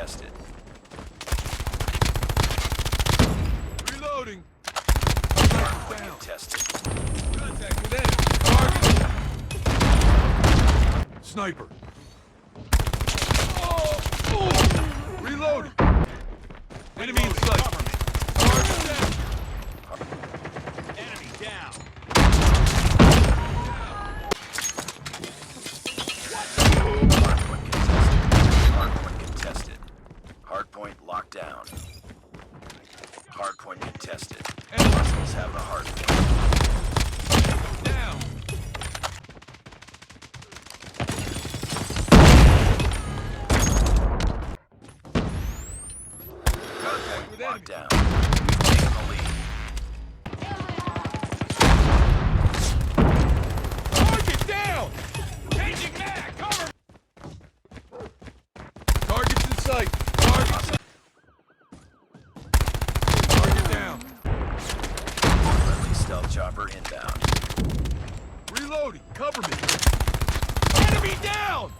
contested. Reloading. Hardpoint contested. Contact with enemy. Target. Sniper. Reloading. Enemy in sight. Target down. Enemy down. Hardpoint contested. Hardpoint locked down. Hardpoint contested. Hostiles have the hardpoint. Down. Hardpoint with locked enemy. down. We've taken the lead. Target down. Changing mag. Cover. Target's in sight. Target down. Friendly stealth chopper inbound. Reloading. Cover me. Enemy down.